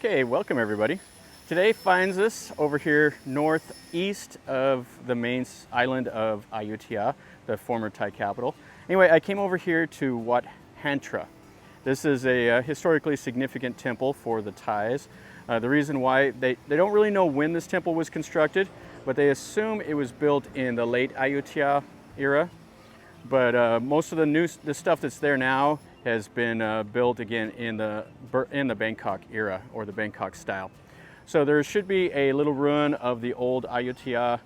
Okay, welcome everybody. Today finds us over here northeast of the main island of Ayutthaya, the former Thai capital. Anyway, I came over here to Wat Hantra. This is a historically significant temple for the Thais. The reason why, they don't really know when this temple was constructed, but they assume it was built in the late Ayutthaya era. But most of the stuff that's there now has been built again in the Bangkok era, or the Bangkok style. So there should be a little ruin of the old Ayutthaya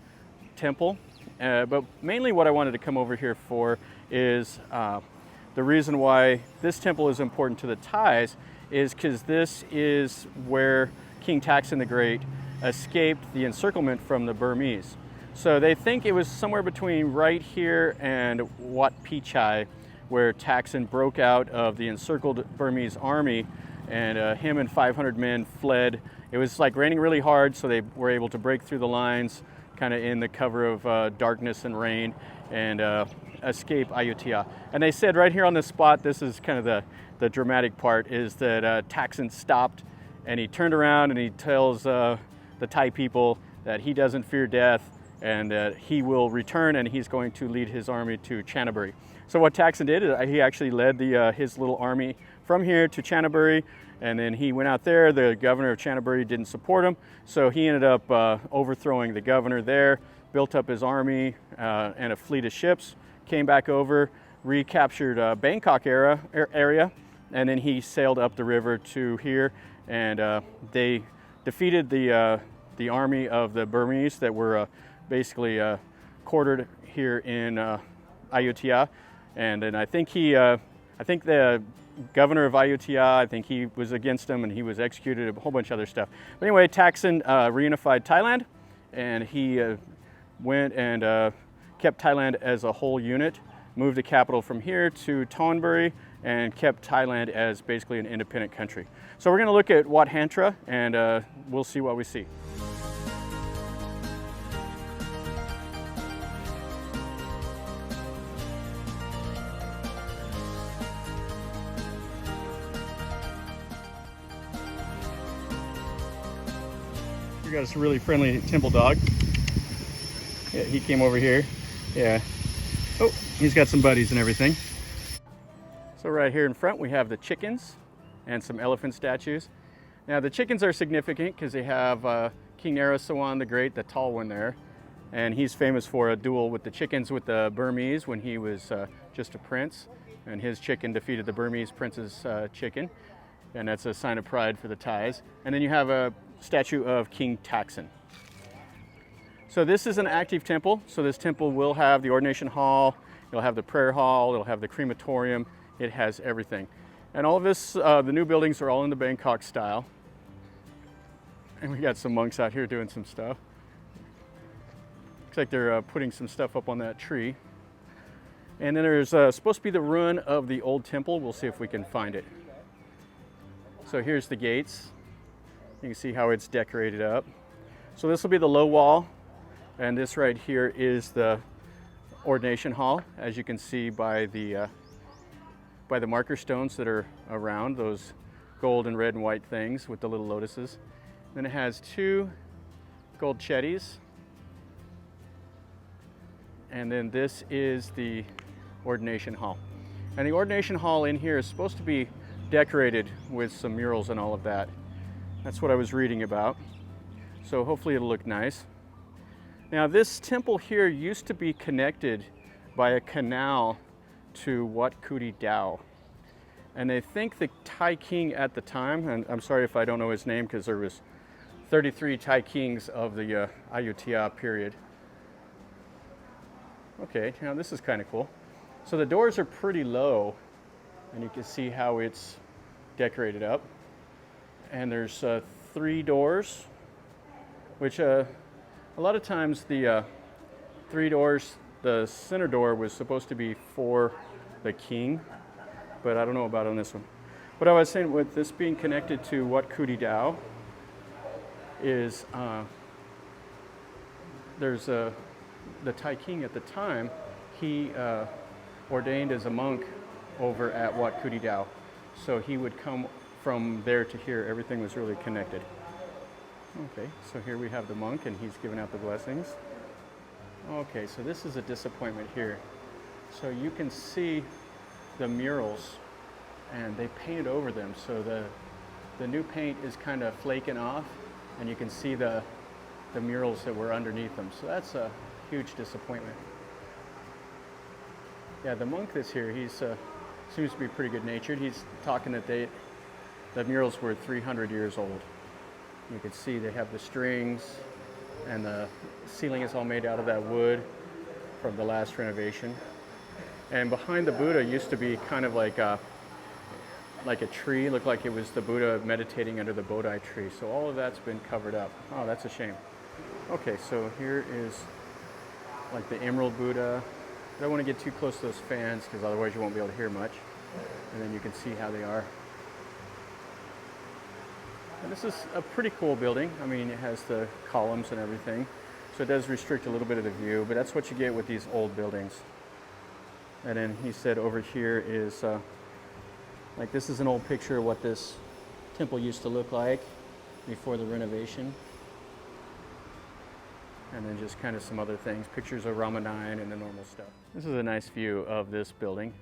temple, but mainly what I wanted to come over here for is the reason why this temple is important to the Thais is because this is where King Taksin the Great escaped the encirclement from the Burmese. So they think it was somewhere between right here and Wat Phichai, where Taksin broke out of the encircled Burmese army, and him and 500 men fled. It was like raining really hard, so they were able to break through the lines, kind of in the cover of darkness and rain, and escape Ayutthaya. And they said right here on this spot, this is kind of the dramatic part, is that Taksin stopped and he turned around and he tells the Thai people that he doesn't fear death and that he will return and he's going to lead his army to Chanabury. So what Taksin did is he actually led his little army from here to Chanabury, and then he went out there. The governor of Chanabury didn't support him, so he ended up overthrowing the governor there, built up his army and a fleet of ships, came back over, recaptured Bangkok area, and then he sailed up the river to here, and they defeated the army of the Burmese that were basically quartered here in Ayutthaya. And then I think the governor of Ayutthaya, I think he was against him and he was executed, a whole bunch of other stuff. But anyway, Taksin reunified Thailand, and he went and kept Thailand as a whole unit, moved the capital from here to Thonburi, and kept Thailand as basically an independent country. So we're going to look at Wat Hantra, and we'll see what we see. We got this really friendly temple dog. Yeah, he came over here. Yeah. Oh, he's got some buddies and everything. So right here in front we have the chickens and some elephant statues. Now the chickens are significant because they have King Naresuan the Great, the tall one there, and he's famous for a duel with the chickens with the Burmese when he was just a prince, and his chicken defeated the Burmese prince's chicken, and that's a sign of pride for the Thais. And then you have a statue of King Taksin. So this is an active temple, so this temple will have the Ordination Hall, it'll have the prayer hall, it'll have the Crematorium, it has everything. And all of this, the new buildings are all in the Bangkok style. And we got some monks out here doing some stuff. Looks like they're putting some stuff up on that tree. And then there's supposed to be the ruin of the old temple. We'll see if we can find it. So here's the gates. You can see how it's decorated up. So this will be the low wall, and this right here is the Ordination Hall, as you can see by the marker stones that are around, those gold and red and white things with the little lotuses. Then it has two gold chetties, and then this is the Ordination Hall. And the Ordination Hall in here is supposed to be decorated with some murals and all of that. That's what I was reading about. So hopefully it'll look nice. Now this temple here used to be connected by a canal to Wat Kuti Dao. And they think the Thai king at the time, and I'm sorry if I don't know his name because there was 33 Thai kings of the Ayutthaya period. Okay, now this is kind of cool. So the doors are pretty low, and you can see how it's decorated up. And there's 3 doors, which a lot of times the 3 doors, the center door was supposed to be for the king, but I don't know about on this one. What I was saying with this being connected to Wat Kuti Dao is there's the Thai king at the time, he ordained as a monk over at Wat Kuti Dao. So he would come from there to here, everything was really connected. Okay, so here we have the monk and he's giving out the blessings. Okay, so this is a disappointment here. So you can see the murals and they painted over them. So the new paint is kind of flaking off and you can see the murals that were underneath them. So that's a huge disappointment. Yeah, the monk that's here, he's seems to be pretty good natured. He's talking that the murals were 300 years old. You can see they have the strings and the ceiling is all made out of that wood from the last renovation. And behind the Buddha used to be kind of like a tree. It looked like it was the Buddha meditating under the Bodhi tree. So all of that's been covered up. Oh, that's a shame. Okay, so here is like the Emerald Buddha. I don't want to get too close to those fans because otherwise you won't be able to hear much. And then you can see how they are. And this is a pretty cool building. I mean, it has the columns and everything. So it does restrict a little bit of the view, but that's what you get with these old buildings. And then he said over here is, like this is an old picture of what this temple used to look like before the renovation. And then just kind of some other things, pictures of Ramanine and the normal stuff. This is a nice view of this building.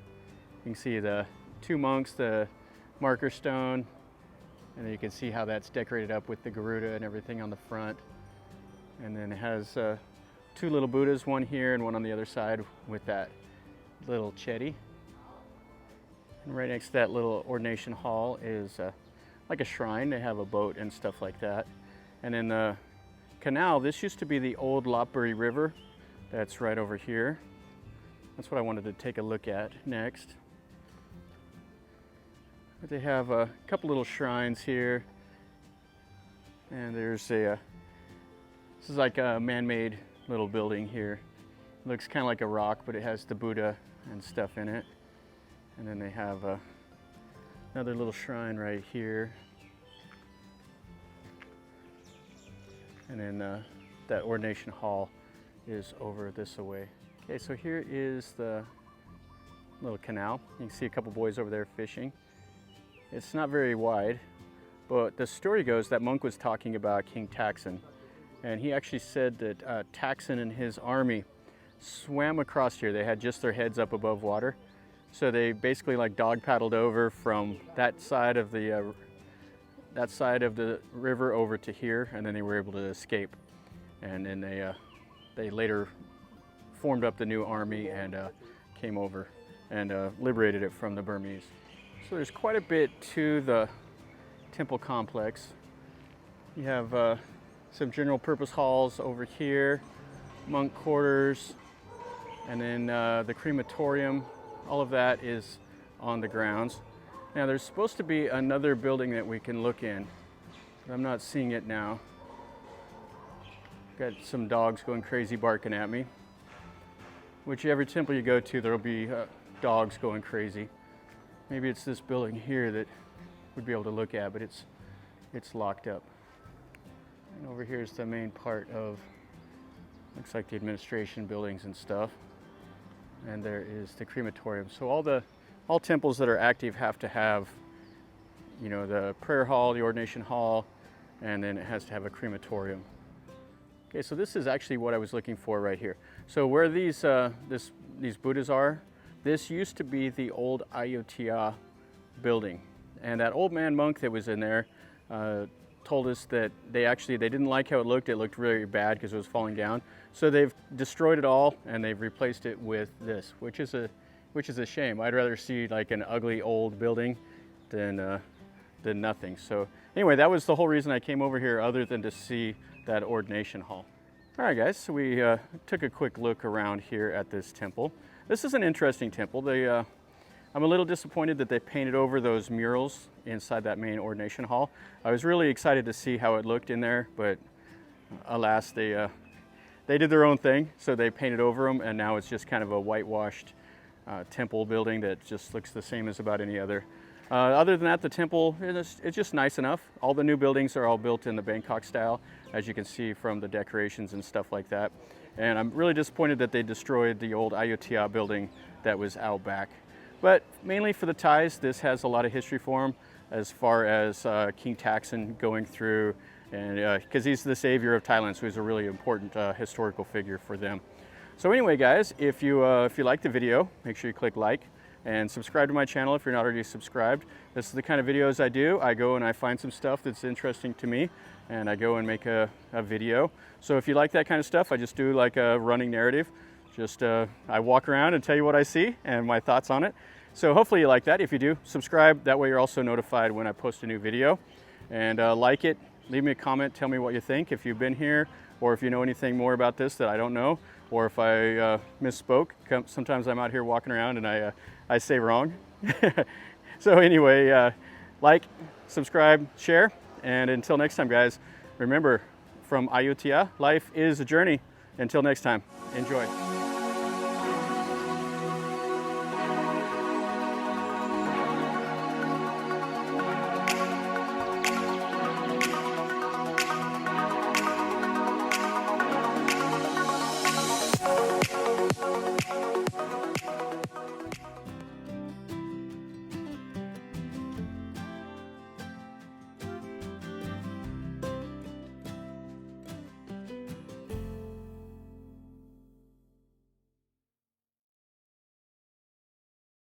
You can see the two monks, the marker stone, and then you can see how that's decorated up with the Garuda and everything on the front. And then it has two little Buddhas, one here and one on the other side with that little Chedi. And right next to that little ordination hall is like a shrine. They have a boat and stuff like that. And then the canal, this used to be the old Lopburi River. That's right over here. That's what I wanted to take a look at next. But they have a couple little shrines here. And there's this is like a man-made little building here. It looks kind of like a rock, but it has the Buddha and stuff in it. And then they have another little shrine right here. And then that ordination hall is over this way. Okay, so here is the little canal. You can see a couple boys over there fishing. It's not very wide, but the story goes that monk was talking about King Taksin. And he actually said that Taksin and his army swam across here. They had just their heads up above water. So they basically like dog paddled over from that side of the river over to here, and then they were able to escape. And then they later formed up the new army and came over and liberated it from the Burmese. So there's quite a bit to the temple complex. You have some general purpose halls over here, monk quarters, and then the crematorium. All of that is on the grounds. Now there's supposed to be another building that we can look in, but I'm not seeing it now. Got some dogs going crazy barking at me. Whichever temple you go to, there'll be dogs going crazy. Maybe it's this building here that we'd be able to look at, but it's locked up. And over here is the main part of, looks like the administration buildings and stuff. And there is the crematorium. So all temples that are active have to have, you know, the prayer hall, the ordination hall, and then it has to have a crematorium. Okay, so this is actually what I was looking for right here. So where these Buddhas are, this used to be the old Ayutthaya building. And that old man monk that was in there told us that they didn't like how it looked. It looked really bad because it was falling down. So they've destroyed it all and they've replaced it with this, which is a shame. I'd rather see like an ugly old building than nothing. So anyway, that was the whole reason I came over here, other than to see that ordination hall. All right, guys, so we took a quick look around here at this temple. This is an interesting temple. I'm a little disappointed that they painted over those murals inside that main ordination hall. I was really excited to see how it looked in there, but alas, they did their own thing. So they painted over them, and now it's just kind of a whitewashed temple building that just looks the same as about any other. Other than that, the temple, it's just nice enough. All the new buildings are all built in the Bangkok style, as you can see from the decorations and stuff like that. And I'm really disappointed that they destroyed the old Ayutthaya building that was out back. But mainly for the Thais, this has a lot of history for them. as far as King Taksin going through, and because he's the savior of Thailand, so he's a really important historical figure for them. So anyway, guys, if you like the video, make sure you click like and subscribe to my channel if you're not already subscribed. This is the kind of videos I do. I go and I find some stuff that's interesting to me, and I go and make a video. So if you like that kind of stuff, I just do like a running narrative. Just I walk around and tell you what I see and my thoughts on it. So hopefully you like that. If you do, subscribe. That way you're also notified when I post a new video. And like it, leave me a comment, tell me what you think if you've been here, or if you know anything more about this that I don't know, or if I misspoke. Sometimes I'm out here walking around and I say wrong. So anyway, like, subscribe, share, and until next time, guys, remember, from Ayutthaya, life is a journey. Until next time, enjoy.